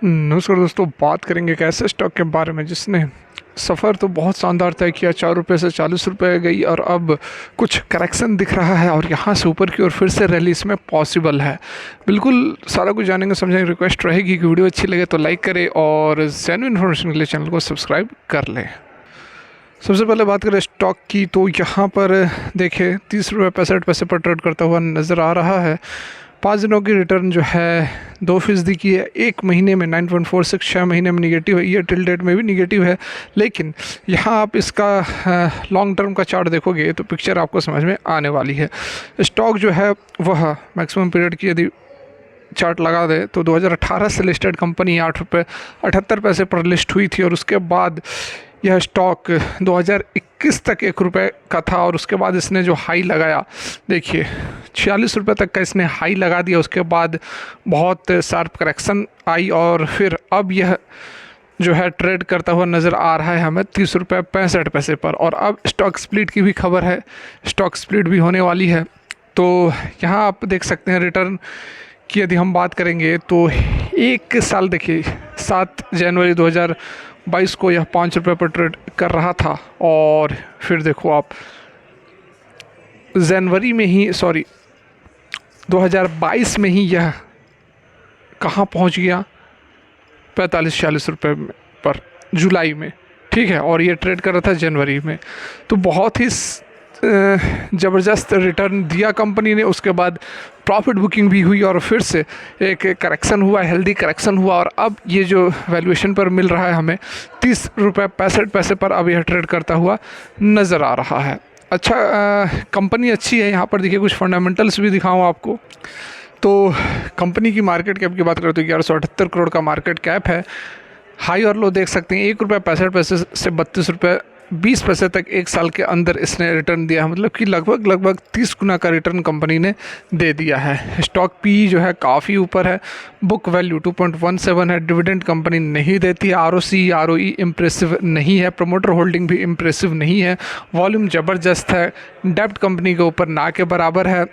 नमस्कार दोस्तों, बात करेंगे एक ऐसे स्टॉक के बारे में जिसने सफ़र तो बहुत शानदार तय किया। 4 रुपये से 40 रुपये गई और अब कुछ करेक्शन दिख रहा है और यहाँ से ऊपर की ओर फिर से रैली इसमें पॉसिबल है। बिल्कुल सारा कुछ जानेंगे समझेंगे। रिक्वेस्ट रहेगी कि वीडियो अच्छी लगे तो लाइक करें और जेन्युइन इन्फॉर्मेशन के लिए चैनल को सब्सक्राइब कर लें। सबसे पहले बात करें स्टॉक की तो यहाँ पर देखें 30 रुपये 65 पैसे पर ट्रेड करता हुआ नज़र आ रहा है। 5 दिनों की रिटर्न जो है 2% की है। एक महीने में 9.46, 6 महीने में निगेटिव है, ईयर टिल डेट में भी निगेटिव है। लेकिन यहाँ आप इसका लॉन्ग टर्म का चार्ट देखोगे तो पिक्चर आपको समझ में आने वाली है। स्टॉक जो है वह मैक्सिमम पीरियड की यदि चार्ट लगा दे तो 2018 से लिस्टेड कंपनी 8 रुपये 78 पैसे पर लिस्ट हुई थी और उसके बाद यह स्टॉक 2021 तक 1 रुपये का था और उसके बाद इसने जो हाई लगाया, देखिए 46 रुपये तक का इसने हाई लगा दिया। उसके बाद बहुत शार्प करेक्शन आई और फिर अब यह जो है ट्रेड करता हुआ नज़र आ रहा है हमें 30 रुपये 65 पैसे पर। और अब स्टॉक स्प्लिट की भी खबर है, स्टॉक स्प्लिट भी होने वाली है। तो यहाँ आप देख सकते हैं रिटर्न की यदि हम बात करेंगे तो एक साल देखिए 7 जनवरी 2022 को यह 5 रुपये पर ट्रेड कर रहा था और फिर देखो आप जनवरी में ही 2022 में ही यह कहाँ पहुँच गया, 45-46 रुपये पर जुलाई में, ठीक है। और ये ट्रेड कर रहा था जनवरी में। तो बहुत ही ज़बरदस्त रिटर्न दिया कंपनी ने। उसके बाद प्रॉफिट बुकिंग भी हुई और फिर से एक करेक्शन हुआ, हेल्दी करेक्शन हुआ और अब ये जो वैल्यूएशन पर मिल रहा है हमें 30 रुपये 65 पैसे पर अब यह ट्रेड करता हुआ नज़र आ रहा है। अच्छा, कंपनी अच्छी है। यहाँ पर देखिए कुछ फंडामेंटल्स भी दिखाऊँ आपको। तो कंपनी की मार्केट कैप की बात करें तो 1178 करोड़ का मार्केट कैप है। हाई और लो देख सकते हैं, 1 रुपये 65 पैसे से 32 रुपये 20 पैसे तक एक साल के अंदर इसने रिटर्न दिया है। मतलब कि लगभग 30 गुना का रिटर्न कंपनी ने दे दिया है। स्टॉक पी जो है काफ़ी ऊपर है, बुक वैल्यू 2.17 है। डिविडेंड कंपनी नहीं देती है। आरओसी ROE इम्प्रेसिव नहीं है। प्रमोटर होल्डिंग भी इम्प्रेसिव नहीं है। वॉल्यूम ज़बरदस्त है। डेब्ट कंपनी के ऊपर ना के बराबर है।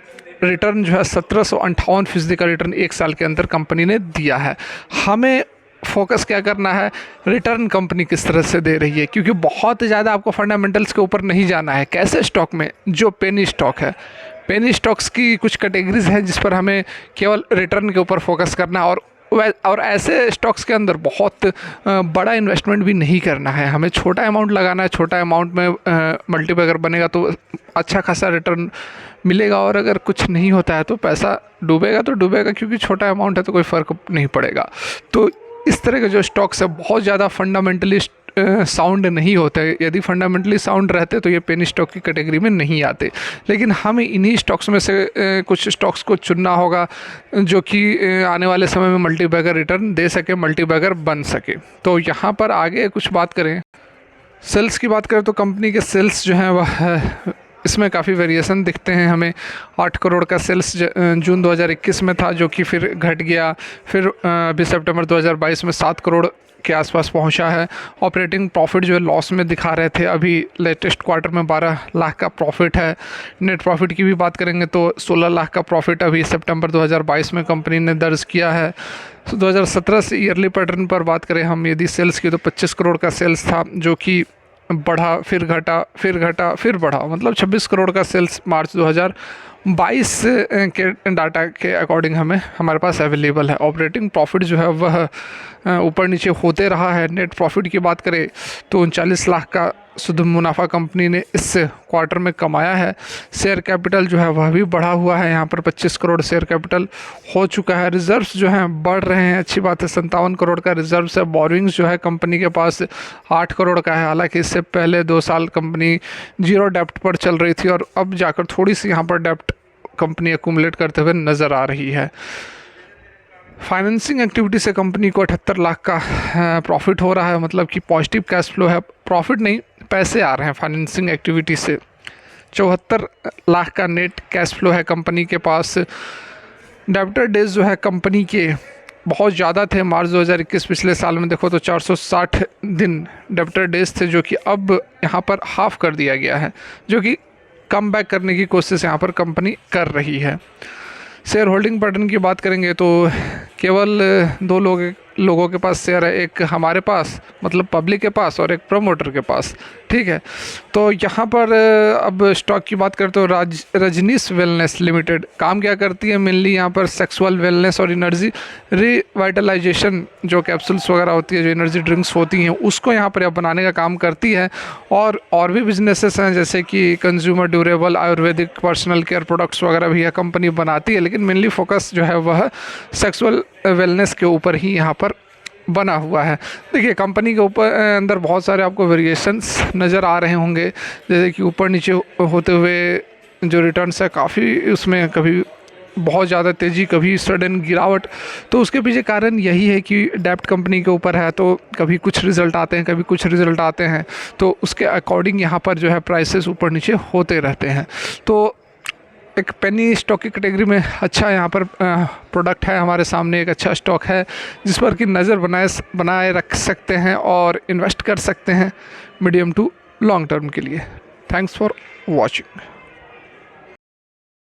रिटर्न जो है 1758% का रिटर्न एक साल के अंदर कंपनी ने दिया है। हमें फोकस क्या करना है, रिटर्न कंपनी किस तरह से दे रही है, क्योंकि बहुत ज़्यादा आपको फंडामेंटल्स के ऊपर नहीं जाना है। कैसे स्टॉक में जो पेनी स्टॉक है, पेनी स्टॉक्स की कुछ कैटेगरीज हैं जिस पर हमें केवल रिटर्न के ऊपर फोकस करना है और ऐसे स्टॉक्स के अंदर बहुत बड़ा इन्वेस्टमेंट भी नहीं करना है। हमें छोटा अमाउंट लगाना है। छोटा अमाउंट में मल्टीप्लायर बनेगा तो अच्छा खासा रिटर्न मिलेगा और अगर कुछ नहीं होता है तो पैसा डूबेगा तो डूबेगा, क्योंकि छोटा अमाउंट है तो कोई फ़र्क नहीं पड़ेगा। तो इस तरह के जो स्टॉक्स है बहुत ज़्यादा फंडामेंटली साउंड नहीं होते। यदि फंडामेंटली साउंड रहते तो ये पेनी स्टॉक की कैटेगरी में नहीं आते। लेकिन हमें इन्हीं स्टॉक्स में से कुछ स्टॉक्स को चुनना होगा जो कि आने वाले समय में मल्टीबैगर रिटर्न दे सके, मल्टीबैगर बन सके। तो यहाँ पर आगे कुछ बात करें, सेल्स की बात करें तो कंपनी के सेल्स जो हैं वह इसमें काफ़ी वेरिएशन दिखते हैं हमें। 8 करोड़ का सेल्स जून 2021 में था जो कि फिर घट गया। फिर अभी सितंबर 2022 में 7 करोड़ के आसपास पहुंचा है। ऑपरेटिंग प्रॉफिट जो है लॉस में दिखा रहे थे, अभी लेटेस्ट क्वार्टर में 12 लाख का प्रॉफिट है। नेट प्रॉफिट की भी बात करेंगे तो 16 लाख का प्रॉफिट अभी सितंबर 2022 में कंपनी ने दर्ज किया है। 2017 से ईयरली पैटर्न पर बात करें हम यदि सेल्स की तो 25 करोड़ का सेल्स था जो कि बढ़ा, फिर घटा, फिर घटा, फिर बढ़ा। मतलब 26 करोड़ का सेल्स मार्च 2022 के डाटा के अकॉर्डिंग हमारे पास अवेलेबल है। ऑपरेटिंग प्रॉफिट जो है वह ऊपर नीचे होते रहा है। नेट प्रॉफिट की बात करें तो 39 लाख का शुद्ध मुनाफा कंपनी ने इस क्वार्टर में कमाया है। शेयर कैपिटल जो है वह भी बढ़ा हुआ है, यहाँ पर 25 करोड़ शेयर कैपिटल हो चुका है। रिजर्व्स जो हैं बढ़ रहे हैं, अच्छी बात है। 57 करोड़ का रिजर्व्स है। बोरिंग्स जो है कंपनी के पास 8 करोड़ का है। हालांकि इससे पहले 2 साल कंपनी जीरो डेप्ट पर चल रही थी और अब जाकर थोड़ी सी यहाँ पर डेप्ट कंपनी एक्यूमुलेट करते हुए नज़र आ रही है। फाइनेंसिंग एक्टिविटी से कंपनी को 78 लाख का प्रॉफिट हो रहा है। मतलब कि पॉजिटिव कैश फ्लो है, प्रॉफिट नहीं, पैसे आ रहे हैं फाइनेंसिंग एक्टिविटी से। 74 लाख का नेट कैश फ्लो है कंपनी के पास। डेबिटर डेज जो है कंपनी के बहुत ज़्यादा थे। मार्च 2021 पिछले साल में देखो तो 460 दिन डेबिटर डेज थे, जो कि अब यहाँ पर हाफ कर दिया गया है, जो कि कम बैक करने की कोशिश यहाँ पर कंपनी कर रही है। शेयर होल्डिंग पैटर्न की बात करेंगे तो केवल 2 लोग लोगों के पास शेयर है, एक हमारे पास मतलब पब्लिक के पास और एक प्रमोटर के पास, ठीक है। तो यहाँ पर अब स्टॉक की बात करते हो, रजनीश वेलनेस लिमिटेड काम क्या करती है, मेनली यहाँ पर सेक्सुअल वेलनेस और एनर्जी रिवाइटलाइजेशन, जो कैप्सूल्स वगैरह होती है, जो एनर्जी ड्रिंक्स होती हैं, उसको यहाँ पर बनाने का काम करती है। और भी बिजनेसेस हैं जैसे कि consumer durable, Ayurvedic, personal care products वगैरह भी यह कंपनी बनाती है, लेकिन मेनली फोकस जो है वह सेक्सुअल वेलनेस के ऊपर ही यहाँ पर बना हुआ है। देखिए कंपनी के ऊपर अंदर बहुत सारे आपको वेरिएशंस नज़र आ रहे होंगे, जैसे कि ऊपर नीचे होते हुए जो रिटर्न्स है काफ़ी, उसमें कभी बहुत ज़्यादा तेज़ी, कभी सडन गिरावट। तो उसके पीछे कारण यही है कि डेब्ट कंपनी के ऊपर है, तो कभी कुछ रिज़ल्ट आते हैं, कभी कुछ रिज़ल्ट आते हैं, तो उसके अकॉर्डिंग यहाँ पर जो है प्राइसेस ऊपर नीचे होते रहते हैं। तो एक पेनी स्टॉक की कैटेगरी में अच्छा यहाँ पर प्रोडक्ट है हमारे सामने, एक अच्छा स्टॉक है जिस पर कि नज़र बनाए रख सकते हैं और इन्वेस्ट कर सकते हैं मीडियम टू लॉन्ग टर्म के लिए। Thanks for watching.